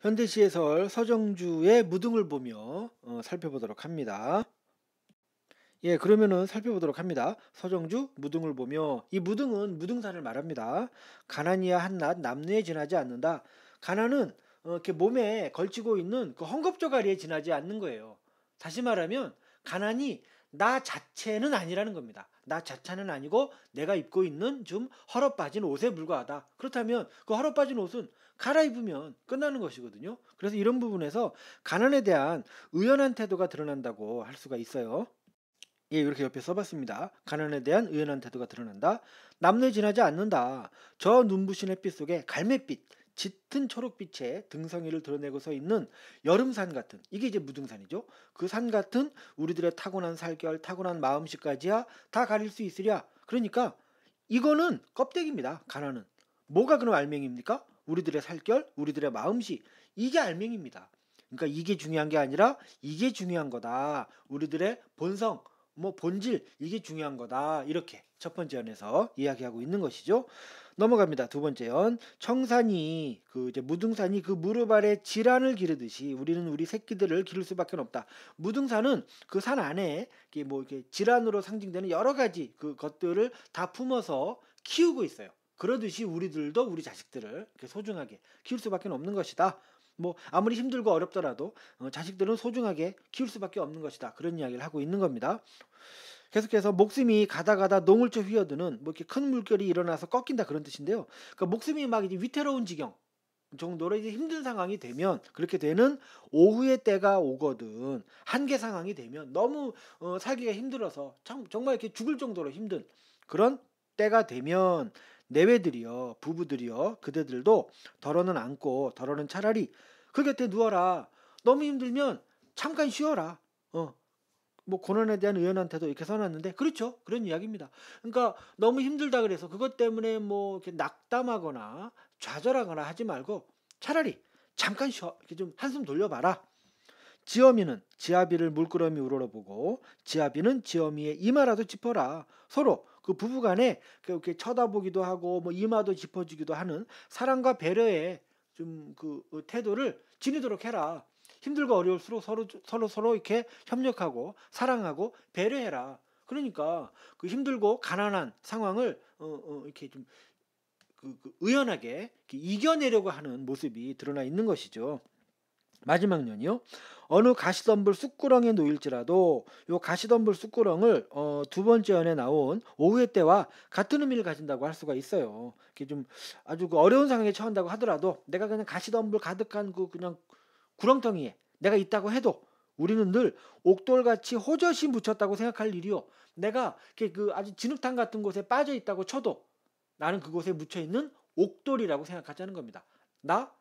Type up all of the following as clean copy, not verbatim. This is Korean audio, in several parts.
현대시에서 서정주의 무등을 보며 살펴보도록 합니다. 예, 그러면은 살펴보도록 합니다. 서정주 무등을 보며 이 무등은 무등산을 말합니다. 가난이야 한낱 남루에 지나지 않는다. 가난은 이렇게 몸에 걸치고 있는 그 헝겊조가리에 지나지 않는 거예요. 다시 말하면 가난이 나 자체는 아니라는 겁니다. 나 자체는 아니고 내가 입고 있는 좀 헐어빠진 옷에 불과하다. 그렇다면 그 헐어빠진 옷은 갈아입으면 끝나는 것이거든요. 그래서 이런 부분에서 가난에 대한 의연한 태도가 드러난다고 할 수가 있어요. 예, 이렇게 옆에 써봤습니다. 가난에 대한 의연한 태도가 드러난다. 남루에 지나지 않는다. 저 눈부신 햇빛 속에 갈매빛, 짙은 초록빛의 등성이를 드러내고 서 있는 여름산 같은, 이게 이제 무등산이죠. 그 산 같은 우리들의 타고난 살결, 타고난 마음씨까지야 다 가릴 수 있으랴. 그러니까 이거는 껍데기입니다. 가난은. 뭐가 그럼 알맹이입니까? 우리들의 살결, 우리들의 마음씨. 이게 알맹이입니다. 그러니까 이게 중요한 게 아니라 이게 중요한 거다. 우리들의 본성, 본질, 이게 중요한 거다. 이렇게 첫 번째 연에서 이야기하고 있는 것이죠. 넘어갑니다. 두 번째 연. 청산이 이제 무등산이 그 무릎 아래 질환을 기르듯이 우리는 우리 새끼들을 기를 수밖에 없다. 무등산은 그 산 안에 이렇게 질환으로 상징되는 여러 가지 그 것들을 다 품어서 키우고 있어요. 그러듯이 우리들도 우리 자식들을 이렇게 소중하게 키울 수밖에 없는 것이다. 아무리 힘들고 어렵더라도 자식들은 소중하게 키울 수밖에 없는 것이다. 그런 이야기를 하고 있는 겁니다. 계속해서 목숨이 가다 가다 농을쳐 휘어드는 이렇게 큰 물결이 일어나서 꺾인다, 그런 뜻인데요. 그러니까 목숨이 막 이제 위태로운 지경 정도로 이제 힘든 상황이 되면, 그렇게 되는 오후의 때가 오거든. 한계 상황이 되면 너무 살기가 힘들어서 정말 이렇게 죽을 정도로 힘든 그런 때가 되면 내외들이여, 부부들이여, 그대들도 덜어는 안고 덜어는 차라리 그 곁에 누워라. 너무 힘들면 잠깐 쉬어라. 고난에 대한 의연한 태도 이렇게 써놨는데, 그렇죠, 그런 이야기입니다. 그러니까 너무 힘들다 그래서 그것 때문에 이렇게 낙담하거나 좌절하거나 하지 말고 차라리 잠깐 쉬어, 이렇게 좀 한숨 돌려봐라. 지어미는 지아비를 물끄러미 우러러보고 지아비는 지어미의 이마라도 짚어라. 서로 그 부부간에 이렇게 쳐다보기도 하고 이마도 짚어주기도 하는 사랑과 배려의 좀 그 태도를 지니도록 해라. 힘들고 어려울수록 서로 이렇게 협력하고 사랑하고 배려해라. 그러니까 그 힘들고 가난한 상황을 이렇게 좀 의연하게 이렇게 이겨내려고 하는 모습이 드러나 있는 것이죠. 마지막 년이요. 어느 가시덤불 쑥구렁에 놓일지라도 요 가시덤불 쑥구렁을 두 번째 연에 나온 오후의 때와 같은 의미를 가진다고 할 수가 있어요. 이게 좀 아주 어려운 상황에 처한다고 하더라도 내가 그냥 가시덤불 가득한 그냥 구렁텅이에 내가 있다고 해도 우리는 늘 옥돌같이 호젓이 묻혔다고 생각할 일이요. 내가 이렇게 아주 진흙탕 같은 곳에 빠져 있다고 쳐도 나는 그곳에 묻혀 있는 옥돌이라고 생각하자는 겁니다.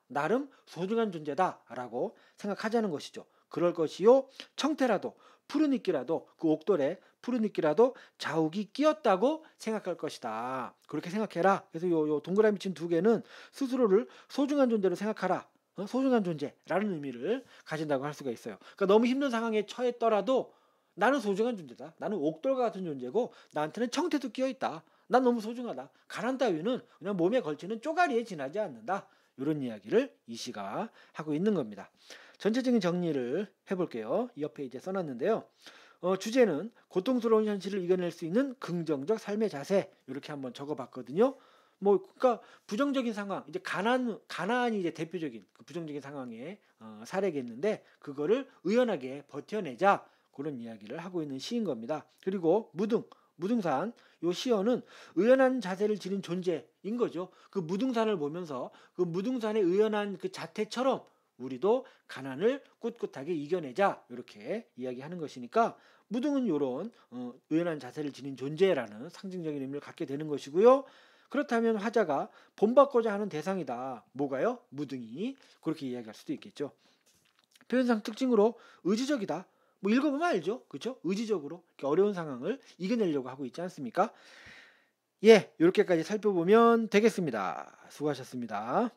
나름 소중한 존재다라고 생각하자는 것이죠. 그럴 것이요. 청태라도 푸르니끼라도 그 옥돌에 푸르니끼라도 자욱이 끼었다고 생각할 것이다. 그렇게 생각해라. 그래서 요 동그라미 친 두 개는 스스로를 소중한 존재로 생각하라. 소중한 존재라는 의미를 가진다고 할 수가 있어요. 그러니까 너무 힘든 상황에 처했더라도 나는 소중한 존재다. 나는 옥돌과 같은 존재고 나한테는 청태도 끼어있다. 난 너무 소중하다. 가난 따위는 그냥 몸에 걸치는 쪼가리에 지나지 않는다. 이런 이야기를 이 시가 하고 있는 겁니다. 전체적인 정리를 해볼게요. 이 옆에 이제 써놨는데요. 주제는 고통스러운 현실을 이겨낼 수 있는 긍정적 삶의 자세, 이렇게 한번 적어봤거든요. 그러니까 부정적인 상황, 이제 가난이 이제 대표적인 그 부정적인 상황의 사례겠는데, 그거를 의연하게 버텨내자, 그런 이야기를 하고 있는 시인 겁니다. 그리고 무등산, 요 시어는 의연한 자세를 지닌 존재인 거죠. 그 무등산을 보면서 그 무등산의 의연한 그 자태처럼 우리도 가난을 꿋꿋하게 이겨내자, 이렇게 이야기하는 것이니까 무등은 요런 의연한 자세를 지닌 존재라는 상징적인 의미를 갖게 되는 것이고요. 그렇다면 화자가 본받고자 하는 대상이다. 뭐가요? 무등이. 그렇게 이야기할 수도 있겠죠. 표현상 특징으로 의지적이다. 읽어보면 알죠. 그렇죠? 의지적으로 이렇게 어려운 상황을 이겨내려고 하고 있지 않습니까? 예, 이렇게까지 살펴보면 되겠습니다. 수고하셨습니다.